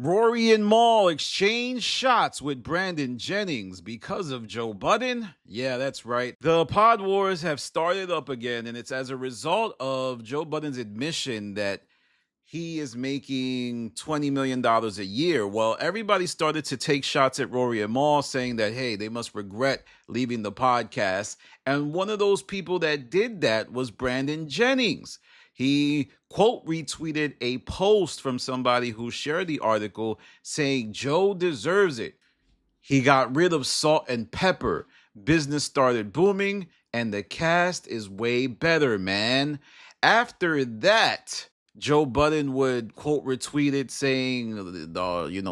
Rory and Mal exchange shots with Brandon Jennings because of Joe Budden. Yeah, that's right. The Pod Wars have started up again, and it's as a result of Joe Budden's admission that he is making $20 million a year. Well, everybody started to take shots at Rory and Mal, saying that, hey, they must regret leaving the podcast. And one of those people that did that was Brandon Jennings. He, quote, retweeted a post from somebody who shared the article saying Joe deserves it. He got rid of salt and pepper. Business started booming, and the cast is way better, man. After that, Joe Budden would quote retweet it saying,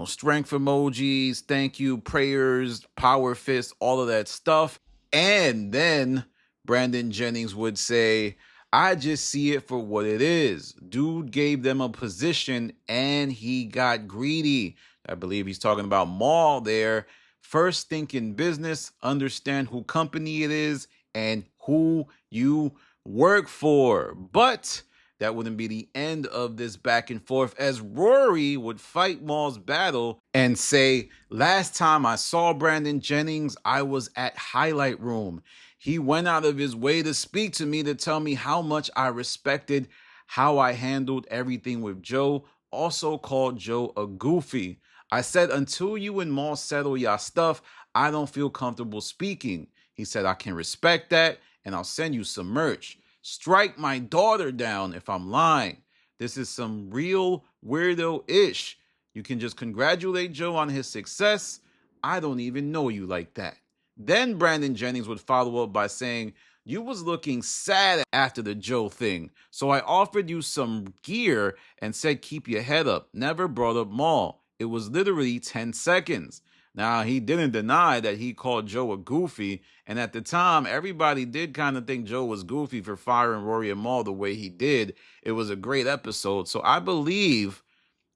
strength emojis, thank you, prayers, power fist, all of that stuff. And then Brandon Jennings would say, I just see it for what it is. Dude gave them a position and he got greedy. I believe he's talking about Mal there. First, think in business, understand who company it is and who you work for. But that wouldn't be the end of this back and forth, as Rory would fight Mal's battle and say, last time I saw Brandon Jennings, I was at Highlight Room. He went out of his way to speak to me to tell me how much I respected how I handled everything with Joe, also called Joe a goofy. I said, until you and Mal settle your stuff, I don't feel comfortable speaking. He said, I can respect that, and I'll send you some merch. Strike my daughter down if I'm lying. This is some real weirdo-ish. You can just congratulate Joe on his success. I don't even know you like that. Then Brandon Jennings would follow up by saying, you was looking sad after the Joe thing, so I offered you some gear and said keep your head up. Never brought up Mal. It was literally 10 seconds. Now, he didn't deny that he called Joe a goofy, and at the time, everybody did kind of think Joe was goofy for firing Rory and Mal the way he did. It was a great episode, so I believe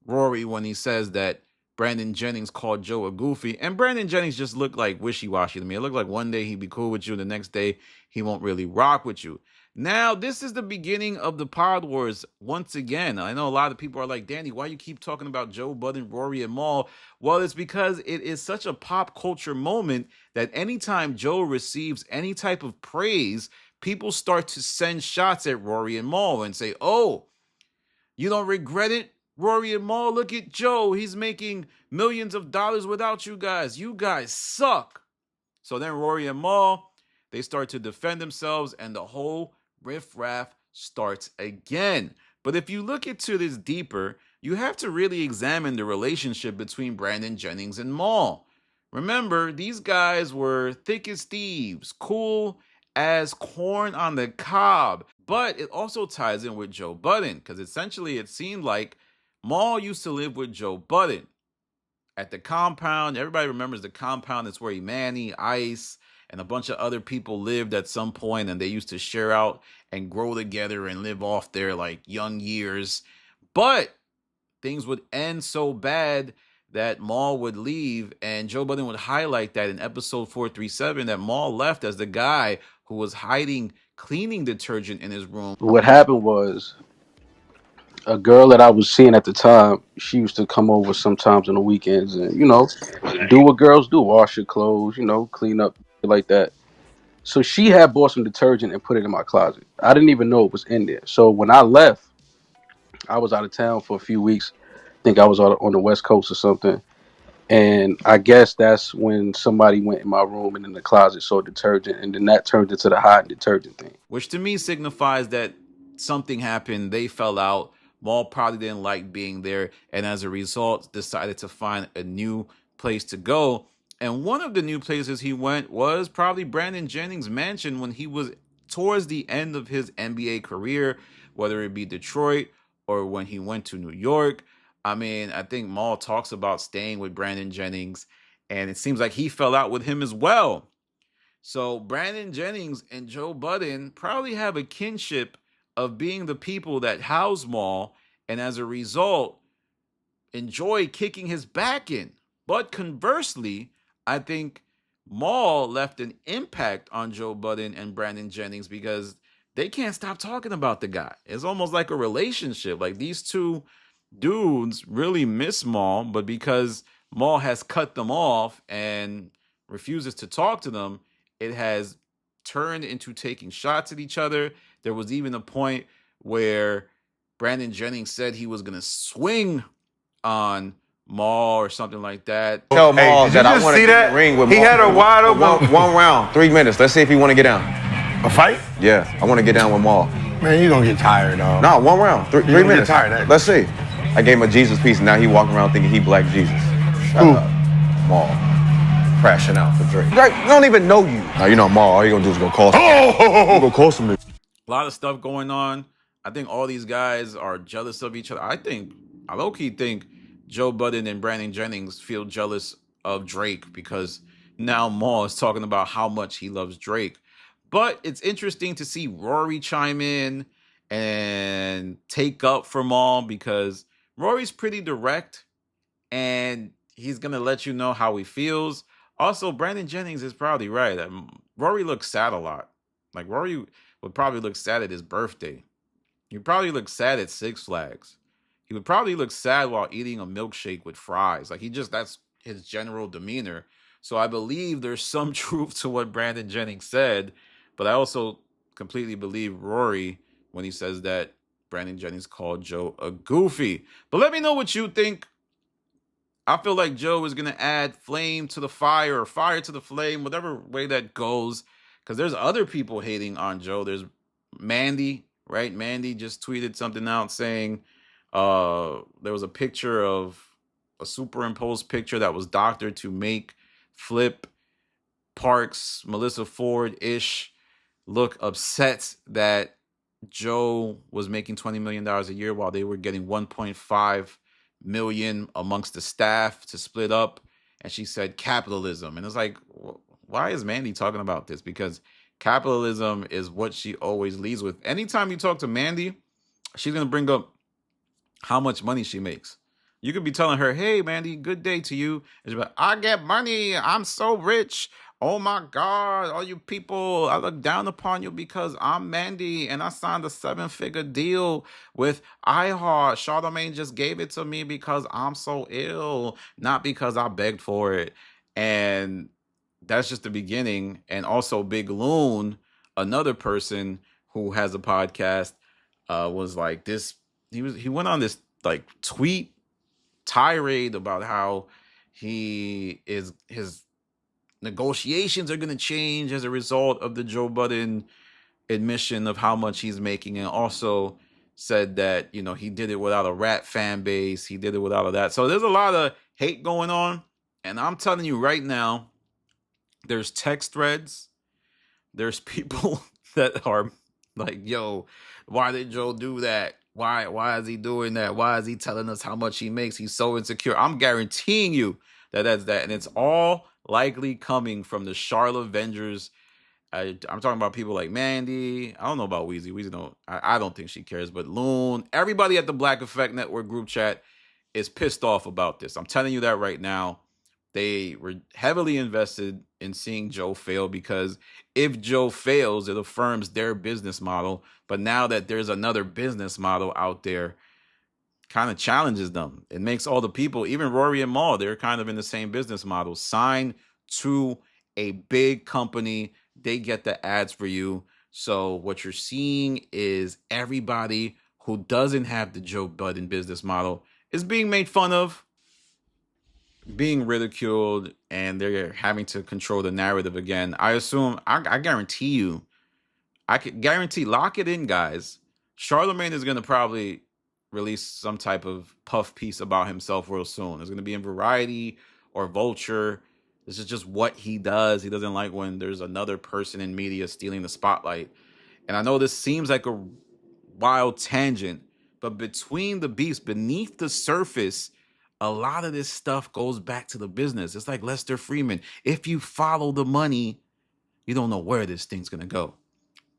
Rory when he says that Brandon Jennings called Joe a goofy, and Brandon Jennings just looked like wishy-washy to me. It looked like one day he'd be cool with you, the next day he won't really rock with you. Now, this is the beginning of the Pod Wars once again. I know a lot of people are like, Danny, why you keep talking about Joe Budden, Rory, and Mal? Well, it's because it is such a pop culture moment that anytime Joe receives any type of praise, people start to send shots at Rory and Mal and say, oh, you don't regret it? Rory and Mal, look at Joe. He's making millions of dollars without you guys. You guys suck. So then Rory and Mal, they start to defend themselves and the whole riffraff starts again. But if you look into this deeper, you have to really examine the relationship between Brandon Jennings and Mal. Remember, these guys were thick as thieves, cool as corn on the cob. But it also ties in with Joe Budden, because essentially it seemed like Mal used to live with Joe Budden at the compound. Everybody remembers the compound. It's where Manny, Ice, and a bunch of other people lived at some point, and they used to share out and grow together and live off their like young years. But things would end so bad that Mal would leave, and Joe Budden would highlight that in episode 437 that Mal left as the guy who was hiding cleaning detergent in his room. What happened was a girl that I was seeing at the time, she used to come over sometimes on the weekends and, do what girls do, wash your clothes, clean up like that. So she had bought some detergent and put it in my closet. I didn't even know it was in there. So when I left, I was out of town for a few weeks. I think I was on the West Coast or something. And I guess that's when somebody went in my room and in the closet saw detergent, and then that turned into the hiding detergent thing. Which to me signifies that something happened, they fell out. Mal probably didn't like being there, and as a result, decided to find a new place to go. And one of the new places he went was probably Brandon Jennings' mansion when he was towards the end of his NBA career, whether it be Detroit or when he went to New York. I mean, I think Mal talks about staying with Brandon Jennings, and it seems like he fell out with him as well. So Brandon Jennings and Joe Budden probably have a kinship of being the people that house Mal, and as a result, enjoy kicking his back in. But conversely, I think Mal left an impact on Joe Budden and Brandon Jennings because they can't stop talking about the guy. It's almost like a relationship. Like these two dudes really miss Maul, but because Maul has cut them off and refuses to talk to them, it has turned into taking shots at each other. There was even a point where Brandon Jennings said he was going to swing on Maul or something like that. Tell Maul that I want to get in the ring with Maul. He had a wide open one round, 3 minutes. Let's see if he want to get down. A fight? Yeah, I want to get down with Maul. Man, you gonna get tired, dog. No, 1 round, 3 gonna minutes. Get tired. Let's see. I gave him a Jesus piece, and now he walking around thinking he Black Jesus. Shut up, Maul. Crashing out for Drake. Drake don't even know you. Now you know Maul. All you gonna do is go call some. Go call some. A lot of stuff going on. I think all these guys are jealous of each other. I low-key think Joe Budden and Brandon Jennings feel jealous of Drake because now Maul is talking about how much he loves Drake. But it's interesting to see Rory chime in and take up for Maul because Rory's pretty direct and he's going to let you know how he feels. Also, Brandon Jennings is probably right. Rory looks sad a lot. Like, Rory would probably look sad at his birthday. He'd probably look sad at Six Flags. He would probably look sad while eating a milkshake with fries. Like, that's his general demeanor. So I believe there's some truth to what Brandon Jennings said, but I also completely believe Rory when he says that Brandon Jennings called Joe a goofy. But let me know what you think. I feel like Joe is going to add flame to the fire or fire to the flame, whatever way that goes, because there's other people hating on Joe. There's Mandy, right? Mandy just tweeted something out saying there was a picture of a superimposed picture that was doctored to make Flip Parks, Melissa Ford-ish look upset that Joe was making $20 million a year while they were getting 1.5 million amongst the staff to split up. And she said capitalism. And it's like, why is Mandy talking about this? Because capitalism is what she always leads with. Anytime you talk to Mandy, she's going to bring up how much money she makes. You could be telling her, hey, Mandy, good day to you. And she'll be like, I get money. I'm so rich. Oh, my God. All you people, I look down upon you because I'm Mandy and I signed a 7-figure deal with iHeart. Charlamagne just gave it to me because I'm so ill, not because I begged for it. And that's just the beginning. And also Big Loon, another person who has a podcast, was like this. He went on this like tweet tirade about how his negotiations are going to change as a result of the Joe Budden admission of how much he's making, and also said that, you know, he did it without a rat fan base. He did it without all that. So there's a lot of hate going on. And I'm telling you right now, there's text threads. There's people that are like, yo, why did Joe do that? Why is he doing that? Why is he telling us how much he makes? He's so insecure. I'm guaranteeing you that's that. And it's all likely coming from the Charlotte Avengers. I'm talking about people like Mandy. I don't know about Weezy. Weezy don't. I don't think she cares. But Loon, everybody at the Black Effect Network group chat is pissed off about this. I'm telling you that right now. They were heavily invested in seeing Joe fail because if Joe fails, it affirms their business model. But now that there's another business model out there, kind of challenges them. It makes all the people, even Rory and Maul, they're kind of in the same business model. Sign to a big company, they get the ads for you. So what you're seeing is everybody who doesn't have the Joe Budden business model is being made fun of, being ridiculed, and they're having to control the narrative again. I assume, I guarantee you, I can guarantee, lock it in, guys. Charlamagne is going to probably release some type of puff piece about himself real soon. It's going to be in Variety or Vulture. This is just what he does. He doesn't like when there's another person in media stealing the spotlight. And I know this seems like a wild tangent, but between the beefs, beneath the surface, a lot of this stuff goes back to the business. It's like Lester Freeman. If you follow the money, you don't know where this thing's going to go.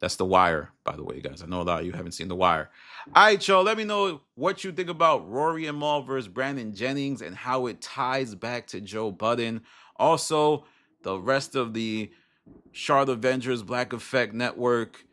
That's The Wire, by the way, guys. I know a lot of you haven't seen The Wire. All right, y'all. Let me know what you think about Rory and Maul versus Brandon Jennings and how it ties back to Joe Budden. Also, the rest of the Charlotte Avengers Black Effect Network,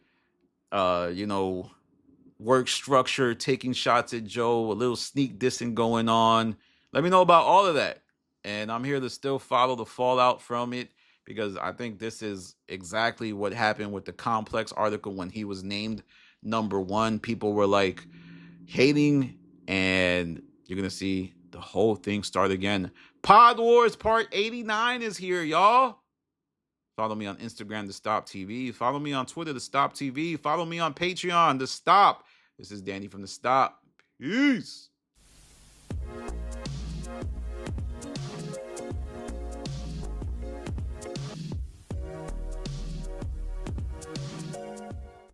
work structure, taking shots at Joe, a little sneak dissing going on. Let me know about all of that. And I'm here to still follow the fallout from it, because I think this is exactly what happened with the Complex article when he was named #1. People were like hating, and you're going to see the whole thing start again. Pod Wars Part 89 is here, y'all. Follow me on Instagram, The Stop TV. Follow me on Twitter, The Stop TV. Follow me on Patreon, The Stop. This is Danny from The Stop. Peace.